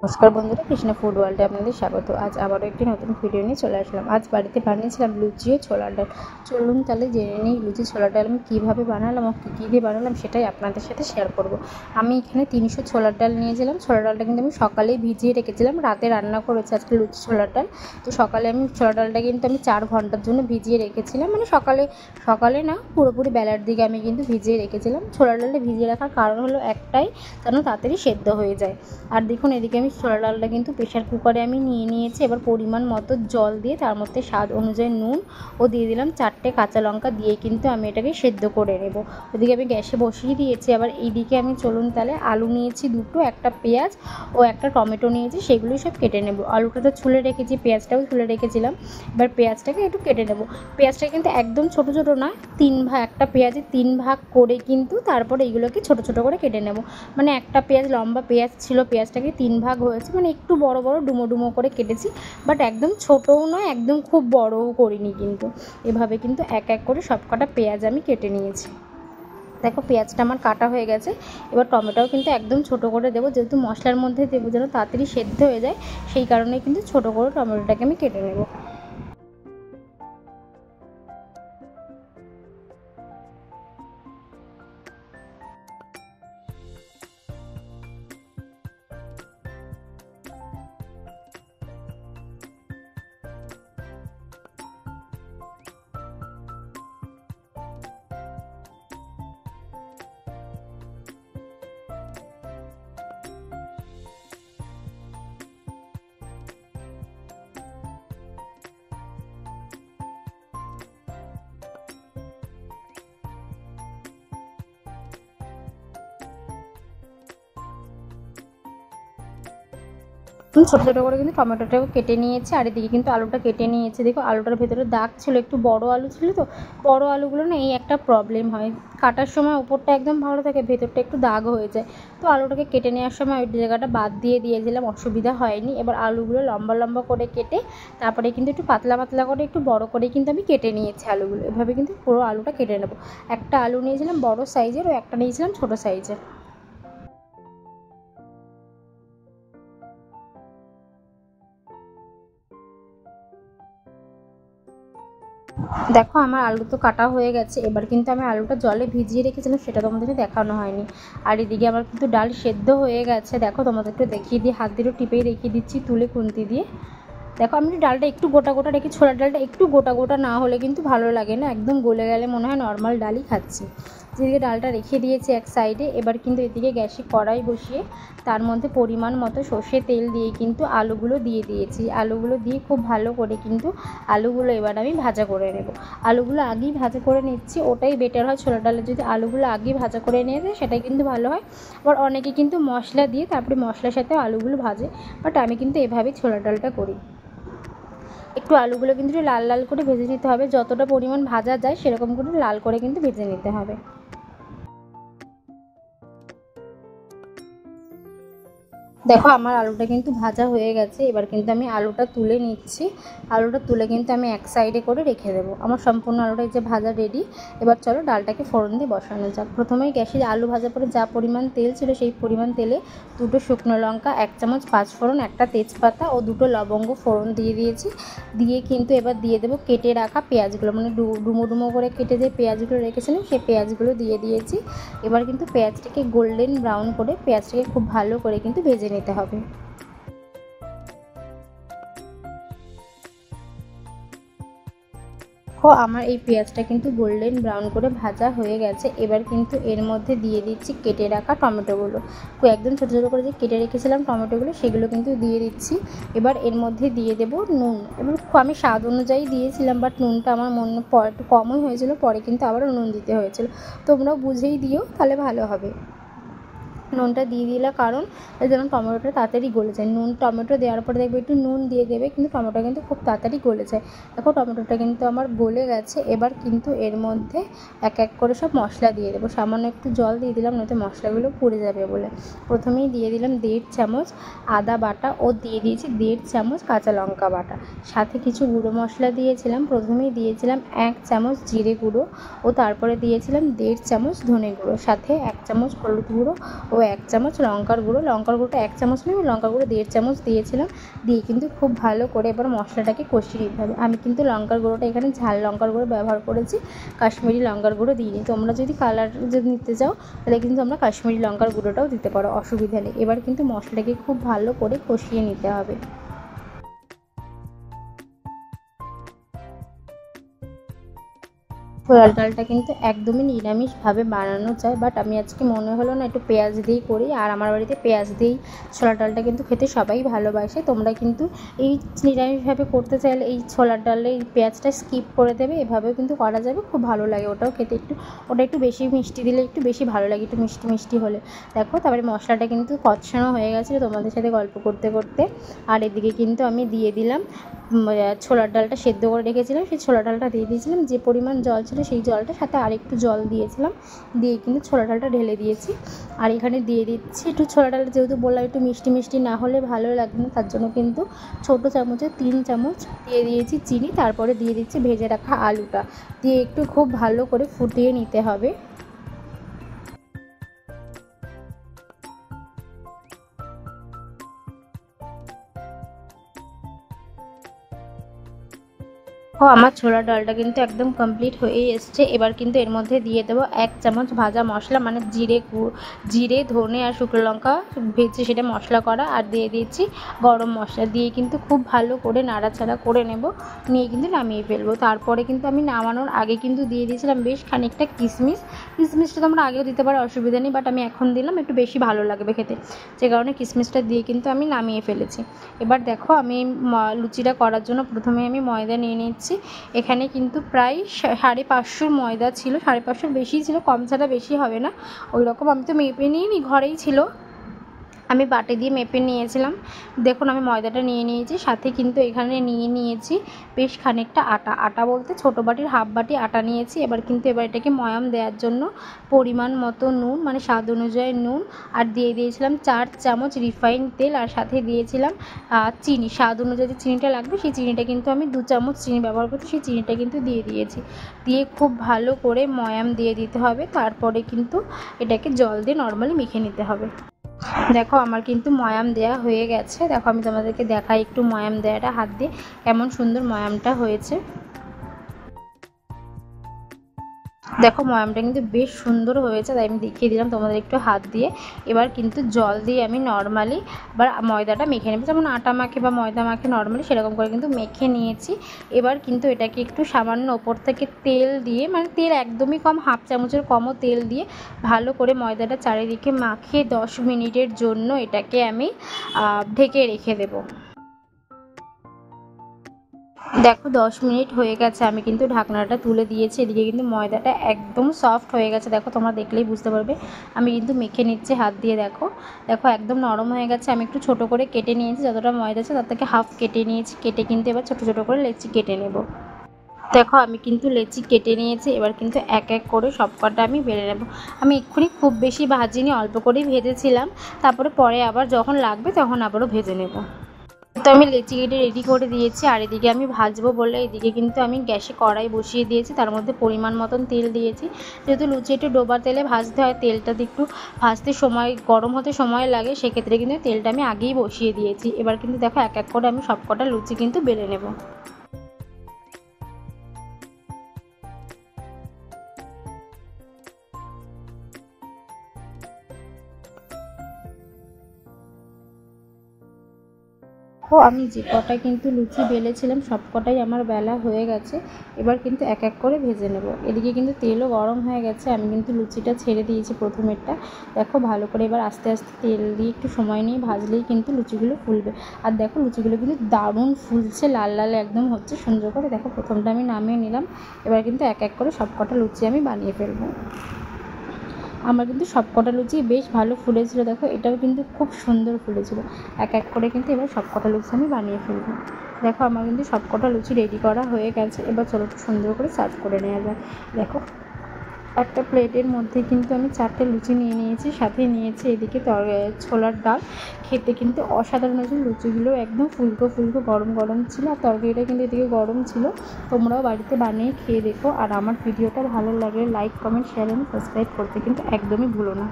নমস্কার বন্ধুরা, কৃষ্ণা ফুড ওয়ার্ল্ডে আপনাদের স্বাগত। আজ আবারও একটি নতুন ভিডিও নিয়ে চলে আসলাম। আজ বাড়িতে বানিয়েছিলাম লুচি ও ছোলার ডাল। চলুন তাহলে জেনে নিই লুচি ছোলার ডাল আমি কীভাবে বানালাম ও কী দিয়ে বানালাম সেটাই আপনাদের সাথে শেয়ার করব। আমি এখানে 300 ছোলার ডাল নিয়েছিলাম। ছোলার ডালটা কিন্তু আমি সকালেই ভিজিয়ে রেখেছিলাম, রাতে রান্না করেছি আজকে লুচি ছোলার ডাল। তো সকালে আমি ছোলার ডালটা কিন্তু আমি 4 ঘন্টার জন্য ভিজিয়ে রেখেছিলাম, মানে সকালে না, পুরোপুরি বেলার দিকে আমি কিন্তু ভিজিয়ে রেখেছিলাম। ছোলার ডালটা ভিজিয়ে রাখার কারণ হলো একটাই, যেন তাড়াতাড়ি সেদ্ধ হয়ে যায়। আর দেখুন এদিকে আমি ছোলার ডালটা কিন্তু প্রেশার কুকারে আমি নিয়ে নিয়েছি। এবার পরিমাণ মতো জল দিয়ে তার মধ্যে স্বাদ অনুযায়ী নুন ও দিয়ে দিলাম 4টে কাঁচা লঙ্কা দিয়ে কিন্তু আমি এটাকে সেদ্ধ করে নেব। ওদিকে আমি গ্যাসে বসিয়ে দিয়েছি। আবার এইদিকে আমি চলুন তাহলে আলু নিয়েছি দুটো, একটা পেঁয়াজ ও একটা টমেটো নিয়েছি, সেগুলোই সব কেটে নেব। আলুটা তো ছুলে রেখেছি, পেঁয়াজটাও ছুলে রেখেছিলাম। এবার পেঁয়াজটাকে একটু কেটে নেব। পেঁয়াজটা কিন্তু একদম ছোটো ছোটো না, একটা পেঁয়াজের 3 ভাগ করে কিন্তু তারপরে এইগুলোকে ছোটো ছোটো করে কেটে নেব। মানে একটা পেঁয়াজ, লম্বা পেঁয়াজ ছিল, পেঁয়াজটাকে 3 ভাগ হয়েছে, মানে একটু বড় বড় ডুমো ডুমো করে কেটেছি। বাট একদম ছোটও নয়, একদম খুব বড়ও করিনি কিন্তু। এভাবে কিন্তু এক এক করে সব কটা পেঁয়াজ আমি কেটে নিয়েছি। দেখো পেঁয়াজটা আমার কাটা হয়ে গেছে। এবার টমেটোও কিন্তু একদম ছোট করে দেবো, যেহেতু মশলার মধ্যে দেবো যেন তাড়াতাড়ি সেদ্ধ হয়ে যায়, সেই কারণে কিন্তু ছোট করে টমেটোটাকে আমি কেটে নেব। ছোটো ছোটো করে কিন্তু টমেটোটাও কেটে নিয়েছি। আর এদিকে কিন্তু আলুটা কেটে নিয়েছি। দেখো আলুটার ভেতরে দাগ ছিল, একটু বড় আলু ছিল, তো বড় আলুগুলো না এই একটা প্রবলেম হয়, কাটার সময় উপরটা একদম ভালো থাকে, ভেতরটা একটু দাগ হয়ে যায়। তো আলুটাকে কেটে নেওয়ার সময় ওই জায়গাটা বাদ দিয়ে দিয়েছিলাম, অসুবিধা হয়নি। এবার আলুগুলো লম্বা লম্বা করে কেটে তারপরে কিন্তু একটু পাতলা পাতলা করে একটু বড় করে কিন্তু আমি কেটে নিয়েছি আলুগুলো। এভাবে কিন্তু পুরো আলুটা কেটে নেবো। একটা আলু নিয়েছিলাম বড় সাইজের, ও একটা নিয়েছিলাম ছোটো সাইজের। দেখো আমার আলু তো কাটা হয়ে গেছে। এবার কিন্তু আমি আলুটা জলে ভিজিয়ে রেখেছিলাম, সেটা তোমাদেরকে দেখানো হয়নি। আর এদিকে আমার কিন্তু ডাল সেদ্ধ হয়ে গেছে। দেখো তোমাদেরকে দেখিয়ে দিই, হাত দিয়ে টিপেই রেখে দিচ্ছি তুলে খুন্তি দিয়ে। দেখো আমি ডালটা একটু গোটা গোটা রেখে, ছোলার ডালটা একটু গোটা গোটা না হলে কিন্তু ভালো লাগে না, একদম গলে গেলে মনে হয় নর্মাল ডালই খাচ্ছি। যেদিকে ডালটা রেখে দিয়েছি এক সাইডে, এবার কিন্তু এদিকে গ্যাসে কড়াই বসিয়ে তার মধ্যে পরিমাণ মতো সর্ষে তেল দিয়ে কিন্তু আলুগুলো দিয়ে দিয়েছি। আলুগুলো দিয়ে খুব ভালো করে কিন্তু আলুগুলো এবার আমি ভাজা করে নেব। আলুগুলো আগেই ভাজা করে নিচ্ছি, ওটাই বেটার হয়। ছোলার ডালে যদি আলুগুলো আগেই ভাজা করে নিয়ে যায় সেটাই কিন্তু ভালো হয়। আবার অনেকে কিন্তু মশলা দিয়ে তারপরে মশলার সাথে আলুগুলো ভাজে, বাট আমি কিন্তু এভাবেই ছোলার ডালটা করি। একটু আলুগুলো কিন্তু লাল লাল করে ভেজে নিতে হবে, যতটা পরিমাণ ভাজা যায় সেরকম করে লাল করে কিন্তু ভেজে নিতে হবে। দেখো আমার আলুটা কিন্তু ভাজা হয়ে গেছে। এবার কিন্তু আমি আলুটা তুলে নিচ্ছি। আলুটা তুলে কিন্তু আমি এক সাইডে করে রেখে দেবো। আমার সম্পূর্ণ আলুটা যে ভাজা রেডি। এবার চলো ডালটাকে ফোড়ন দিয়ে বসানো যাক। প্রথমেই গ্যাসে আলু ভাজা পরে যা পরিমাণ তেল ছিল সেই পরিমাণ তেলে 2টো শুকনো লঙ্কা, 1 চামচ পাঁচফোড়ন, একটা তেজপাতা ও 2টো লবঙ্গ ফোড়ন দিয়ে দিয়েছি। দিয়ে কিন্তু এবার দিয়ে দেবো কেটে রাখা পেঁয়াজগুলো, মানে ডুমো ডুমো করে কেটে যে পেঁয়াজগুলো রেখেছিলাম সেই পেঁয়াজগুলো দিয়ে দিয়েছি। এবার কিন্তু পেঁয়াজটাকে গোল্ডেন ব্রাউন করে পেঁয়াজটাকে খুব ভালো করে কিন্তু ভেজে নিতে হবে। আমার এই পেঁয়াজটা কিন্তু গোল্ডেন ব্রাউন করে ভাজা হয়ে গেছে। এবার কিন্তু এর মধ্যে দিয়ে দিচ্ছি কেটে রাখা টমেটোগুলো। একদম ছোটো ছোটো করে যে কেটে রেখেছিলাম টমেটোগুলো সেগুলো কিন্তু দিয়ে দিচ্ছি। এবার এর মধ্যে দিয়ে দেবো নুন। এবার আমি স্বাদ অনুযায়ী দিয়েছিলাম, বাট নুনটা আমার মনে একটু কমই হয়েছিল, পরে কিন্তু আবারও নুন দিতে হয়েছিল। তোমরাও বুঝেই দিও, তাহলে ভালো হবে। নুনটা দিয়ে দিলে কারণ যেন টমেটোটা তাড়াতাড়ি গলে যায়। নুন টমেটো দেওয়ার পরে দেখবে একটু নুন দিয়ে দেবে, কিন্তু টমেটো কিন্তু খুব তাড়াতাড়ি গলে যায়। দেখো টমেটোটা কিন্তু আমার গলে গেছে। এবার কিন্তু এর মধ্যে এক এক করে সব মশলা দিয়ে দেবো। সামান্য একটু জল দিয়ে দিলাম, নয়তো মশলাগুলো পুড়ে যাবে বলে। প্রথমেই দিয়ে দিলাম 1.5 চামচ আদা বাটা ও দিয়ে দিয়েছি 1.5 চামচ কাঁচা লঙ্কা বাটা। সাথে কিছু গুঁড়ো মশলা দিয়েছিলাম। প্রথমেই দিয়েছিলাম 1 চামচ জিরে গুঁড়ো ও তারপরে দিয়েছিলাম 1.5 চামচ ধনে গুঁড়ো, সাথে 1 চামচ হলুদ গুঁড়ো ও 1 চামচ লঙ্কার গুঁড়োটা 1 চামচ নয়, আমি লঙ্কার গুঁড়ো 1.5 চামচ দিয়েছিলাম। দিয়ে কিন্তু খুব ভালো করে এবার মশলাটাকে কষিয়ে নিতে হবে। আমি কিন্তু লঙ্কার গুঁড়োটা এখানে ঝাল লঙ্কার গুঁড়ো ব্যবহার করেছি, কাশ্মীরি লঙ্কার গুঁড়ো দিইনি। তোমরা যদি কালার যদি নিতে চাও তাহলে কিন্তু তোমরা কাশ্মীরি লঙ্কার গুঁড়োটাও দিতে পারো, অসুবিধা নেই। এবার কিন্তু মশলাটাকে খুব ভালো করে কষিয়ে নিতে হবে। ছোলার ডালটা কিন্তু একদমই নিরামিষভাবে বানানো যায়, বাট আমি আজকে মনে হলো না একটু পেঁয়াজ দিয়েই করি। আর আমার বাড়িতে পেঁয়াজ দিয়েই ছোলার ডালটা কিন্তু খেতে সবাই ভালোবাসে। তোমরা কিন্তু এই নিরামিষভাবে করতে চাইলে এই ছোলার ডালে এই পেঁয়াজটা স্কিপ করে দেবে, এভাবেও কিন্তু করা যাবে, খুব ভালো লাগে। ওটাও খেতে ওটা একটু বেশি মিষ্টি দিলে একটু বেশি ভালো লাগে, একটু মিষ্টি মিষ্টি হলে। দেখো তারপরে মশলাটা কিন্তু কষানো হয়ে গেছিলো তোমাদের সাথে গল্প করতে করতে। আর এদিকে কিন্তু আমি দিয়ে দিলাম ছোলার ডালটা সেদ্ধ করে রেখেছিলাম, সেই ছোলার ডালটা দিয়ে দিয়েছিলাম। যে পরিমাণ জল ছিল সেই জলটা সাথে আরেকটু জল দিয়েছিলাম, দিয়ে কিন্তু ছোলার ডালটা ঢেলে দিয়েছি। আর এখানে দিয়ে দিচ্ছি একটু ছোলার ডালটা, যেহেতু বললাম একটু মিষ্টি মিষ্টি না হলে ভালো লাগবে না, তার জন্য কিন্তু ছোটো চামচে 3 চামচ দিয়ে দিয়েছি চিনি। তারপরে দিয়ে দিচ্ছি ভেজে রাখা আলুটা, দিয়ে একটু খুব ভালো করে ফুটিয়ে নিতে হবে। আমার ছোলার ডালটা কিন্তু একদম কমপ্লিট হয়ে এসছে। এবার কিন্তু এর মধ্যে দিয়ে দেবো 1 চামচ ভাজা মশলা, মানে জিরে ধনে আর শুকনো লঙ্কা ভেজে সেটা মশলা করা। আর দিয়ে দিয়েছি গরম মশলা, দিয়ে কিন্তু খুব ভালো করে নাড়াচাড়া করে নেব, নিয়ে কিন্তু নামিয়ে ফেলবো। তারপরে কিন্তু আমি নামানোর আগে কিন্তু দিয়ে দিয়েছিলাম বেশ খানিকটা কিশমিশটা তোমরা আগেও দিতে পারো, অসুবিধা নেই, বাট আমি এখন দিলাম, একটু বেশি ভালো লাগবে খেতে, যে কারণে কিশমিশটা দিয়ে কিন্তু আমি নামিয়ে ফেলেছি। এবার দেখো আমি লুচিটা করার জন্য প্রথমে আমি ময়দা নিয়ে নিচ্ছি। এখানে কিন্তু প্রায় 550 ময়দা ছিল, 550 বেশি ছিল, কম ছাড়া বেশি হবে না ওই রকম। আমি তো মেপে নিইনি, ঘরেই ছিল, আমি বাটি দিয়ে মেপে নিয়েছিলাম। দেখুন আমি ময়দাটা নিয়ে নিয়েছি, সাথে কিন্তু এখানে নিয়ে নিয়েছি বেশ খানিকটা আটা বলতে ছোটো বাটির হাফ বাটি আটা নিয়েছি। এবার এটাকে ময়াম দেওয়ার জন্য পরিমাণ মতো নুন, মানে স্বাদ অনুযায়ী নুন, আর দিয়ে দিয়েছিলাম 4 চামচ রিফাইন তেল, আর সাথে দিয়েছিলাম চিনি। স্বাদ অনুযায়ী যে চিনিটা লাগবে সেই চিনিটা কিন্তু আমি 2 চামচ চিনি ব্যবহার করছি, সেই চিনিটা কিন্তু দিয়ে দিয়েছি। দিয়ে খুব ভালো করে ময়াম দিয়ে দিতে হবে। তারপরে কিন্তু এটাকে জল দিয়ে নর্মালি মেখে নিতে হবে। দেখো আমার কিন্তু ময়াম দেয়া হয়ে গেছে। দেখো আমি তোমাদেরকে দেখাই একটু ময়াম দেওয়াটা হাত দিয়ে কেমন সুন্দর ময়ামটা হয়েছে। দেখো ময়ামটা কিন্তু বেশ সুন্দর হয়েছে, তাই আমি দেখিয়ে দিলাম তোমাদের একটু হাত দিয়ে। এবার কিন্তু জল দিয়ে আমি নর্মালি এবার ময়দাটা মেখে নেব, যেমন আটা মাখে বা ময়দা মাখে নর্মালি সেরকম করে কিন্তু মেখে নিয়েছি। এবার কিন্তু এটাকে একটু সামান্য ওপর থেকে তেল দিয়ে, মানে তেল একদমই কম, হাফ চামচের কমও তেল দিয়ে ভালো করে ময়দাটা চারিদিকে মাখিয়ে 10 মিনিটের জন্য এটাকে আমি ঢেকে রেখে দেবো। দেখো 10 মিনিট হয়ে গেছে, আমি কিন্তু ঢাকনাটা তুলে দিয়েছি। এদিকে কিন্তু ময়দাটা একদম সফট হয়ে গেছে, দেখো তোমরা দেখলেই বুঝতে পারবে। আমি কিন্তু মেখে নিচ্ছি হাত দিয়ে, দেখো একদম নরম হয়ে গেছে। আমি একটু ছোট করে কেটে নিয়েছি, যতটা ময়দা আছে তার থেকে হাফ কেটে নিয়েছি। কেটে কিন্তু এবার ছোট ছোট করে লেচি কেটে নেব। দেখো আমি কিন্তু লেচি কেটে নিয়েছি, এবার কিন্তু এক এক করে সব কটা আমি বেলে নেব। আমি এক্ষুনি খুব বেশি ভাজিনি, অল্প করেই ভেজেছিলাম, তারপরে পরে আবার যখন লাগবে তখন আবারও ভেজে নেব। তো আমি লেচি কেটে রেডি করে দিয়েছি। আর এদিকে আমি ভাজবো বলে এদিকে কিন্তু আমি গ্যাসে কড়াই বসিয়ে দিয়েছি, তার মধ্যে পরিমাণ মতন তেল দিয়েছি। যেহেতু লুচি একটু ডোবা তেলে ভাজতে হয়, তেলটা একটু ভাজতে গরম হতে সময় লাগে, সেক্ষেত্রে কিন্তু তেলটা আমি আগেই বসিয়ে দিয়েছি। এবার কিন্তু দেখো এক এক করে আমি সব কটা লুচি কিন্তু বেলে নেব। আমি যে কটা কিন্তু লুচি বেলেছিলাম সব কটাই আমার বেলা হয়ে গেছে। এবার কিন্তু এক এক করে ভেজে নেব। এদিকে কিন্তু তেলও গরম হয়ে গেছে, আমি কিন্তু লুচিটা ছেড়ে দিয়েছি প্রথমেরটা। দেখো ভালো করে এবার আস্তে আস্তে তেল দিয়ে একটু সময় নিয়ে ভাজলেই কিন্তু লুচিগুলো ফুলবে। আর দেখো লুচিগুলো কিন্তু দারুণ ফুলছে, লাল লাল একদম হচ্ছে সুন্দর করে। দেখো প্রথমটা আমি নামিয়ে নিলাম, এবার কিন্তু এক এক করে সব কটা লুচি আমি বানিয়ে ফেলবো। আমার কিন্তু সব কটা লুচি বেশ ভালো ফুলেছিল, দেখো এটাও কিন্তু খুব সুন্দর ফুলেছিল। এক এক করে কিন্তু এবার সব কটা লুচি আমি বানিয়ে ফেলবো। দেখো আমার কিন্তু সব কটা লুচি রেডি করা হয়ে গেছে। এবার চলো একটু সুন্দর করে সার্ভ করে নেওয়া যায়। দেখো একটা প্লেটের মধ্যে কিন্তু আমি 4টে লুচি নিয়ে নিয়েছি, সাথে নিয়েছি এদিকে ছোলার ডাল। খেতে কিন্তু অসাধারণ হয়েছিল, লুচিগুলো একদম ফুলকো ফুলকো গরম গরম ছিল, আর তরকারিটা কিন্তু এদিকে গরম ছিল। তোমরাও বাড়িতে বানিয়ে খেয়ে দেখো। আর আমার ভিডিওটা ভালো লাগলে লাইক কমেন্ট শেয়ার এবং সাবস্ক্রাইব করতে কিন্তু একদমই ভুলো না।